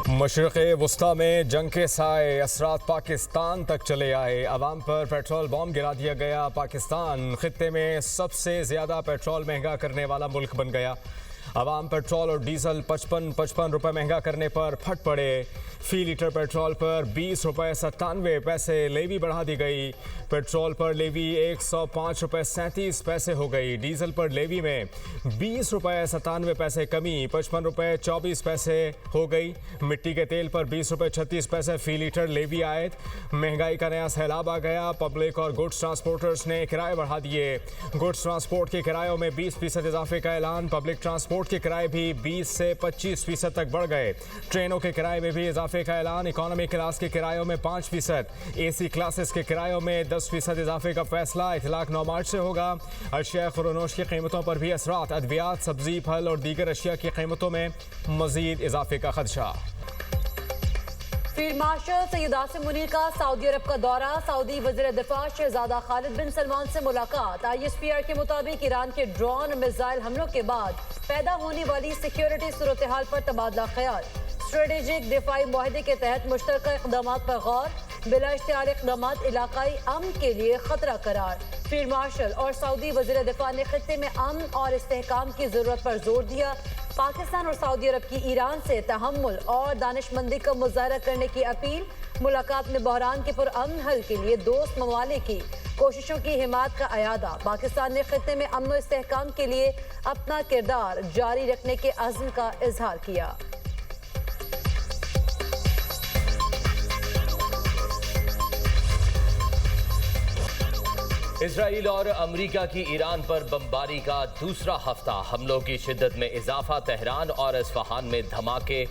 मशरिक़ वस्ता में जंग के साए असरात पाकिस्तान तक चले आए। अवाम पर पेट्रोल बम गिरा दिया गया। पाकिस्तान खित्ते में सबसे ज़्यादा पेट्रोल महंगा करने वाला मुल्क बन गया। अवाम पेट्रोल और डीजल 55 रुपये महंगा करने पर फट पड़े। फ़ी लीटर पेट्रोल पर 20 रुपये 97 पैसे लेवी बढ़ा दी गई। पेट्रोल पर लेवी 105 रुपये 37 पैसे हो गई। डीजल पर लेवी में 20 रुपये 97 पैसे कमी 55 रुपये 24 पैसे हो गई। मिट्टी के तेल पर 20 रुपये 36 पैसे फ़ी लीटर लेवी आयत। महंगाई का नया सैलाब आ गया। पब्लिक और गुड्स ट्रांसपोर्टर्स ने किराए बढ़ा दिए। गुड्स ट्रांसपोर्ट के किरायों में 20% इजाफे का ऐलान। पब्लिक ट्रांसपोर्ट के किराए भी 20 से 25% तक बढ़ गए। ट्रेनों के किराए में भी इजाफे का ऐलान। इकोनॉमी क्लास के किरायों में 5%, एसी क्लासेस के किरायों में 10% इजाफे का फैसला। इतलाक 9 मार्च से होगा। अशिया खुरोनोश की कीमतों पर भी असरात। अद्वियात, सब्जी, फल और दीगर अशिया की कीमतों में मजीद इजाफे का खदशा। फील्ड मार्शल सैयद आसिम मुनीर का सऊदी अरब का दौरा। सऊदी वज़ीर दिफा शहजादा खालिद बिन सलमान से मुलाकात। ISPR के मुताबिक ईरान के ड्रोन मिसाइल हमलों के बाद पैदा होने वाली सिक्योरिटी सूरत हाल पर तबादला ख्याल। स्ट्रेटेजिक दिफाई मुआहदे के तहत मुश्तरका इक़दाम पर गौर। बिला इख्तियार इक़दाम इलाकाई अमन के लिए खतरा करार। फील्ड मार्शल और सऊदी वज़ीर दिफा ने खित्ते में अमन और इस्तेहकाम की जरूरत पर जोर दिया। पाकिस्तान और सऊदी अरब की ईरान से तहम्मुल और दानिशमंदी का मुजाहरा करने की अपील। मुलाकात में बहरान के पुरअमन हल के लिए दोस्त ममालिक की कोशिशों की हिमायत का अयादा। पाकिस्तान ने खित्ते में अमन और इस्तेहकाम के लिए अपना किरदार जारी रखने के अज़्म का इजहार किया। इसराइल और अमेरिका की ईरान पर बमबारी का दूसरा हफ्ता। हमलों की शिद्दत में इजाफा। तेहरान और इस्फहान में धमाके।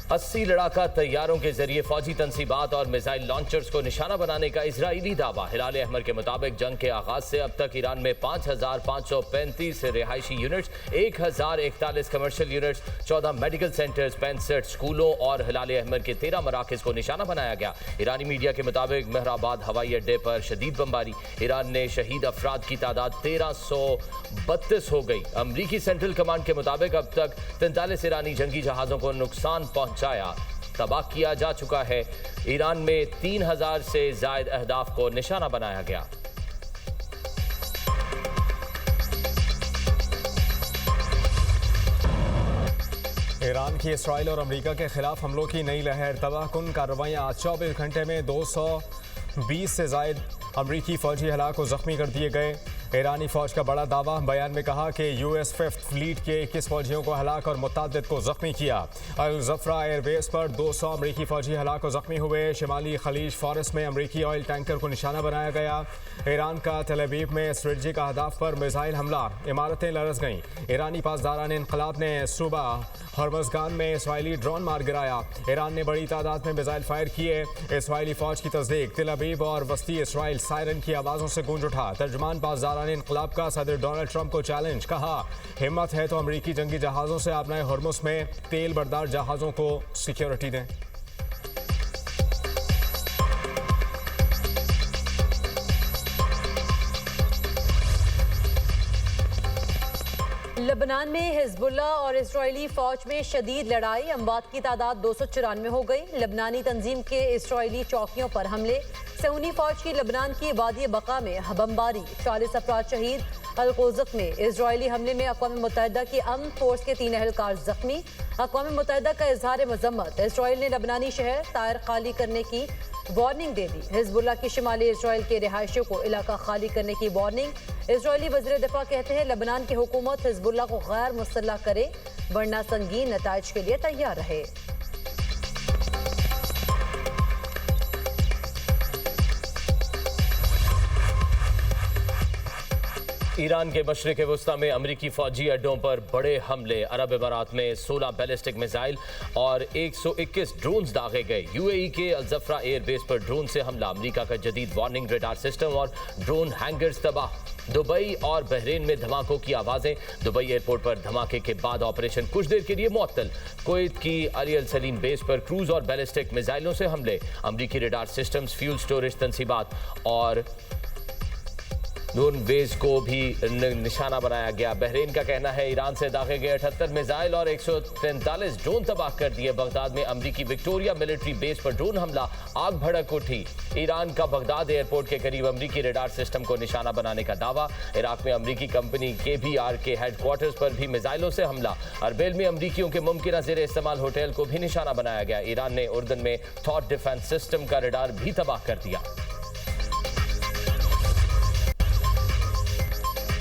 80 लड़ाका तैयारों के जरिए फौजी तनसीबात और मिसाइल लॉन्चर्स को निशाना बनाने का इजरायली दावा। हिलाल अहमर के मुताबिक जंग के आगाज से अब तक ईरान में 5535 रिहायशी units, 1041 commercial units, 14 medical centres, 65 स्कूलों और हिलाल अहमर के 13 मराकज़ को निशाना बनाया गया। ईरानी मीडिया के मुताबिक मेहराबाद हवाई अड्डे पर शदीद बमबारी। ईरान ने शहीद अफराद की तादाद 1332 हो गई। अमरीकी सेंट्रल कमांड के मुताबिक अब तक 43 ईरानी जंगी जहाज़ों को नुकसान तबाह किया जा चुका है। ईरान में 3000 से ज्यादा अहदाफ को निशाना बनाया गया। ईरान की इसराइल और अमेरिका के खिलाफ हमलों की नई लहर। तबाहकुन कार्रवाइयाँ। 24 घंटे में 220 से ज्यादा अमरीकी फौजी हलाक और जख्मी कर दिए गए। ईरानी फौज का बड़ा दावा। बयान में कहा कि US 5th फ्लीट के 21 फौजियों को हलाक और मुतअद्दिद को जख्मी किया। अल जफरा एयरबेस पर 200 अमरीकी फौजी हलाक और जख्मी हुए। शिमाली खलीज फॉरेस्ट में अमरीकी ऑयल टैंकर को निशाना बनाया गया। ईरान का तेल अवीव में स्ट्रेटजिक अहदाफ पर मिसाइल हमला। इमारतें लरज़ गईं। ईरानी पासदारान इनकलाब ने सूबा हरमज़गान में इसराइली ड्रोन मार गिराया। ईरान ने बड़ी तादाद में मिसाइल फायर किए। इसराइली फौज की तस्दीक। तेल अवीव और वस्ती इसराइल सायरन की आवाज़ों से गूंज उठा। तर्जुमान पासदारान इनकलाब का सदर डोनाल्ड ट्रंप को चैलेंज। कहा, हिम्मत है तो अमरीकी जंगी जहाज़ों से आपने हॉर्मुज़ में तेल बरदार जहाज़ों को सिक्योरिटी दें। लबनान में हिजबुल्लाह और इजरायली फौज में शदीद लड़ाई। अमवात की तादाद 294 हो गई। लबनानी तंजीम के इजरायली चौकियों पर हमले। सऊदी फौज की लबनान की वादी बका में बमबारी। 40 अफराद शहीद। अल-कोज़क में इजरायली हमले में अक़वाम मुत्तहिदा की अमन फोर्स के 3 एहलकार जख्मी। अक़वाम मुत्तहिदा का इजहार मज़म्मत। इजराइल ने लबनानी शहर तायर खाली करने की वार्निंग दे दी। हिजबुल्लाह की शिमाली इजराइल के रिहायशियों को इलाका खाली करने की वार्निंग। इजरायली वज़ीर दिफा कहते हैं लबनान की हुकूमत हिजबुल्लाह को गैर मुसल्लह करे वरना संगीन नताइज के लिए तैयार रहे। ईरान के मशरिक़ वस्ता में अमरीकी फौजी अड्डों पर बड़े हमले। अरब इमारात में 16 बैलिस्टिक मिसाइल और 121 ड्रोन्स दागे गए। UAE के अल जफरा एयरबेस पर ड्रोन से हमला। अमरीका का जदीद वार्निंग रेडार सिस्टम और ड्रोन हैंगर्स तबाह। दुबई और बहरीन में धमाकों की आवाज़ें। दुबई एयरपोर्ट पर धमाके के बाद ऑपरेशन कुछ देर के लिए मुअत्तल। कुवैत की अली अल सलीम बेस पर क्रूज और बैलिस्टिक मिसाइलों से हमले। अमरीकी रेडार सिस्टम्स, फ्यूल स्टोरेज तनसीबात और नून बेस को भी निशाना बनाया गया। बहरीन का कहना है ईरान से दागे गए 78 मिसाइल और 143 ड्रोन तबाह कर दिए। बगदाद में अमरीकी विक्टोरिया मिलिट्री बेस पर ड्रोन हमला, आग भड़क उठी। ईरान का बगदाद एयरपोर्ट के करीब अमरीकी रेडार सिस्टम को निशाना बनाने का दावा। इराक में अमरीकी कंपनी KBR के हेडक्वार्टर्स पर भी मिसाइलों से हमला। अरबेल में अमरीकियों के मुमकिन ज़ेरे इस्तेमाल होटल को भी निशाना बनाया गया। ईरान ने उर्दन में थॉट डिफेंस सिस्टम का रेडार भी तबाह कर दिया।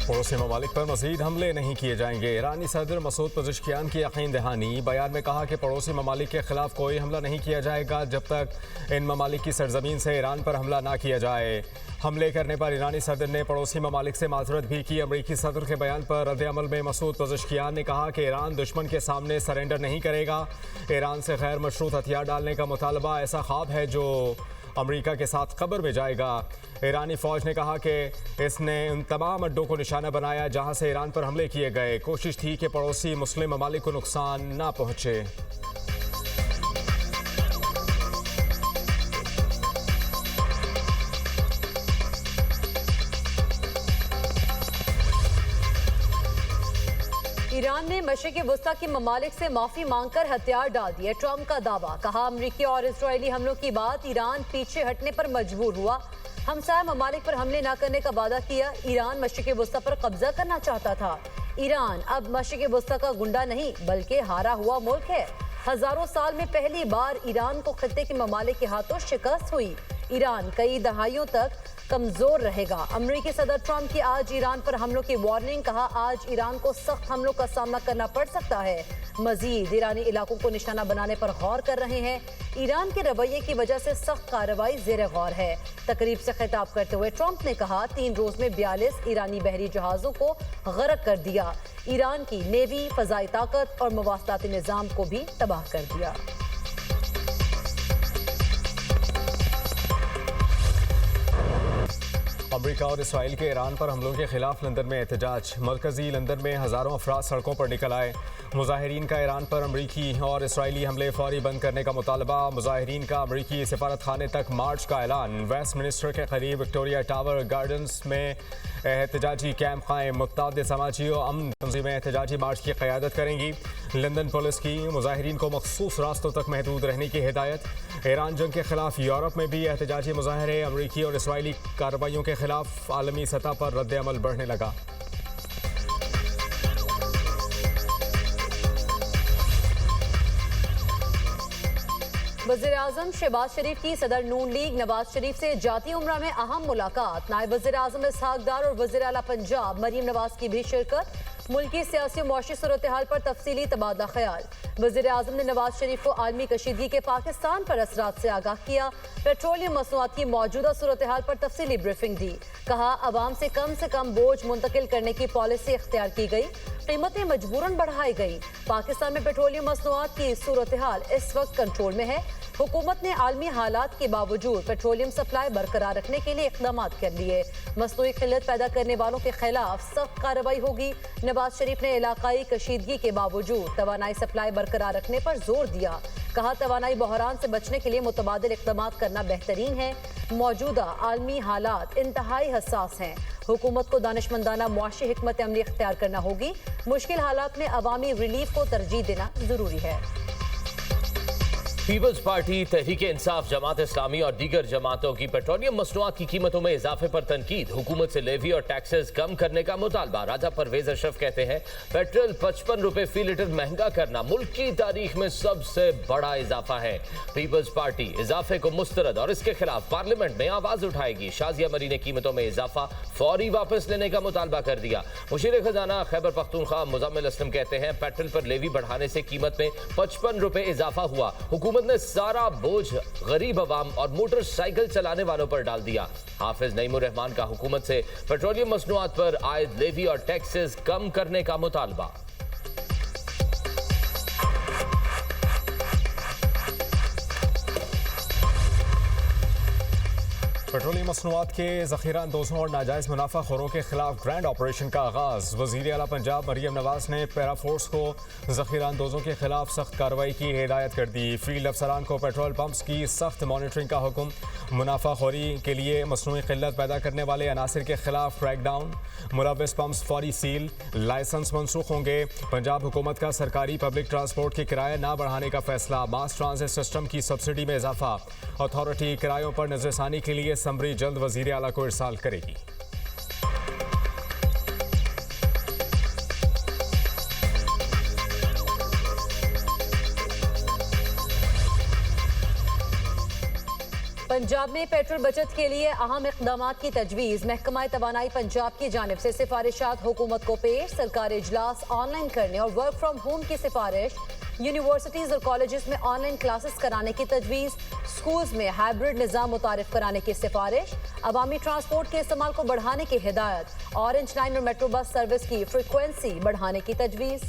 पड़ोसी ममालिक पर मजीद हमले नहीं किए जाएंगे। ईरानी सदर मसूद पज़ेश्कियान की यकीन दहानी। बयान में कहा कि पड़ोसी ममालिक के खिलाफ कोई हमला नहीं किया जाएगा जब तक इन ममालिक की सरजमीन से ईरान पर हमला ना किया जाए। हमले करने पर ईरानी सदर ने पड़ोसी ममालिक से माजरत भी की। अमरीकी सदर के बयान पर रद्द-ए-अमल में मसूद पज़ेश्कियान ने कहा कि ईरान दुश्मन के सामने सरेंडर नहीं करेगा। ईरान से गैर मशरूत हथियार डालने का मुतालबा ऐसा ख्वाब है जो अमेरिका के साथ कब्र में जाएगा। ईरानी फौज ने कहा कि इसने उन तमाम अड्डों को निशाना बनाया जहां से ईरान पर हमले किए गए। कोशिश थी कि पड़ोसी मुस्लिम ममालिक को नुकसान ना पहुंचे। ईरान ने मशरिक़ वस्ता की ममालिक से माफी मांगकर हथियार डाल दिए। ट्रंप का दावा, कहा अमरीकी और इजरायली हमलों की बात ईरान पीछे हटने पर मजबूर हुआ। हमसाया ममालिक पर हमले न करने का वादा किया। ईरान मशरिक़ वस्ता पर कब्जा करना चाहता था। ईरान अब मशरिक़ वस्ता का गुंडा नहीं बल्कि हारा हुआ मुल्क है। हजारों साल में पहली बार ईरान को खत्ते के ममालिक के हाथों शिकस्त हुई। ईरान कई दहाइयों तक कमजोर रहेगा। अमेरिकी सदर ट्रंप की आज ईरान पर हमलों की वार्निंग, कहा आज ईरान को सख्त हमलों का सामना करना पड़ सकता है। मजीद ईरानी इलाकों को निशाना बनाने पर गौर कर रहे हैं। ईरान के रवैये की वजह से सख्त कार्रवाई ज़ेरे गौर है। तकरीब से खिताब करते हुए ट्रंप ने कहा 3 रोज में 42 ईरानी बहरी जहाजों को गर्क कर दिया। ईरान की नेवी, फजाई ताकत और मवासलाती निज़ाम को भी तबाह कर दिया। अमेरिका और इसराइल के ईरान पर हमलों के खिलाफ लंदन में एहतजाज। मरकजी लंदन में हज़ारों अफराद सड़कों पर निकल आए। मुजाहिरीन का ईरान पर अमरीकी और इसराइली हमले फौरी बंद करने का मुतालबा। मुजाहिरीन का अमरीकी सफारत खाने तक मार्च का ऐलान। वेस्ट मिनिस्टर के करीब विक्टोरिया टावर गार्डन्स में एहतजाजी कैंप कायम। मुतअद्दिद समाजी और अमन तंजीमें एहतजाजी मार्च की क़यादत करेंगी। लंदन पुलिस की मुजाहिरीन को मखसूस रास्तों तक महदूद रहने की हिदायत। ईरान जंग के खिलाफ यूरोप में भी एहतजाजी मुजाहरे। अमरीकी और इसराइली कार्रवाइयों के खिलाफ आलमी सतह पर रद्द-ए-अमल बढ़ने लगा। वज़ीर आज़म शहबाज शरीफ की सदर नून लीग नवाज शरीफ से जाती उम्रा में अहम मुलाकात। नायब वज़ीर आज़म इसहाक डार और वज़ीर आला पंजाब मरीम नवाज की भी शिरकत। मुल्की सियासी और मौशी सूरत हाल पर तफसीली तबादला ख्याल। वज़ीर आज़म ने नवाज शरीफ को आलमी कशीदगी के पाकिस्तान पर असरात से आगाह किया। पेट्रोलियम मसनूआत की मौजूदा सूरत हाल पर तफसीली ब्रीफिंग दी। कहा अवाम से कम बोझ मुंतकिल करने की पॉलिसी इख्तियार की गई। कीमतें मजबूरन बढ़ाई गई। पाकिस्तान में पेट्रोलियम मसनूआत की सूरत हाल इस वक्त कंट्रोल में है। हुकूमत ने आलमी हालात के बावजूद पेट्रोलियम सप्लाई बरकरार रखने के लिए इक़दाम कर लिए। मसनूई किल्लत पैदा करने वालों के खिलाफ सख्त कार्रवाई होगी। नवाज शरीफ ने इलाकाई कशीदगी के बावजूद तवानाई सप्लाई बरकरार रखने पर जोर दिया। कहा तवानाई बहरान से बचने के लिए मुतबादिल इक़दाम करना बेहतरीन है। मौजूदा आलमी हालात इंतहाई हसास हैं। हुकूमत को दानिशमंदाना मुआशी हिकमत अमली इख्तियार करना होगी। मुश्किल हालात में अवामी रिलीफ को तरजीह देना जरूरी है। पीपल्स पार्टी, तहरीक इंसाफ, जमात इस्लामी और दीगर जमातों की पेट्रोलियम मसनूआत की कीमतों में इजाफे पर तनकीद। हुकूमत से लेवी और टैक्सेस कम करने का मुतालबा। राजा परवेज अशरफ कहते हैं पेट्रोल 55 रुपए फी लीटर महंगा करना मुल्क की तारीख में सबसे बड़ा इजाफा है। पीपल्स पार्टी इजाफे को मुस्तरद और इसके खिलाफ पार्लियामेंट में आवाज उठाएगी। शाजिया मरी ने कीमतों में इजाफा फौरी वापस लेने का मुतालबा कर दिया। मुशीर खजाना खैबर पख्तूनख्वा मुजम्मिल असलम कहते हैं पेट्रोल पर लेवी बढ़ाने से कीमत में 55 रुपए इजाफा हुआ। हुकूमत ने सारा बोझ गरीब अवाम और मोटरसाइकिल चलाने वालों पर डाल दिया। हाफिज नईमुर रहमान का हुकूमत से पेट्रोलियम मसनूआत पर आयद लेवी और टैक्सेस कम करने का मुतालबा। पेट्रोलियम मसनूआत के ज़ख़ीरा अंदोज़ों और नाजायज़ मुनाफाखोरों के खिलाफ ग्रैंड ऑपरेशन का आगाज़। वज़ीर आला पंजाब मरियम नवाज ने पैरा फोर्स को ज़ख़ीरा अंदोज़ों के खिलाफ सख्त कार्रवाई की हिदायत कर दी। फील्ड अफसरान को पेट्रोल पंप्स की सख्त मॉनिटरिंग का हुक्म। मुनाफाखोरी के लिए मसनूई क़िल्लत पैदा करने वाले अनासिर के खिलाफ क्रैकडाउन। मुलव्वस पंप्स फौरी सील। लाइसेंस मनसूख होंगे। पंजाब हुकूमत का सरकारी पब्लिक ट्रांसपोर्ट के किराए ना बढ़ाने का फैसला। मास ट्रांजिट सिस्टम की सब्सिडी में इजाफा। अथॉरिटी किरायों पर नजरसानी के लिए समरी जल्द वजीर आला को इरसाल करेगी। पंजाब में पेट्रोल बचत के लिए अहम इक़दाम की तजवीज़। महकमा तवानाई पंजाब की जानिब से सिफारिशात हुकूमत को पेश। सरकारी इजलास ऑनलाइन करने और वर्क फ्राम होम की सिफारिश। यूनिवर्सिटीज़ और कॉलेजेस में ऑनलाइन क्लासेस कराने की तजवीज़। स्कूल्स में हाइब्रिड निज़ाम मुतारिफ कराने की सिफारिश। अवामी ट्रांसपोर्ट के इस्तेमाल को बढ़ाने की हिदायत। ऑरेंज लाइन और मेट्रो बस सर्विस की फ्रिक्वेंसी बढ़ाने की तजवीज़।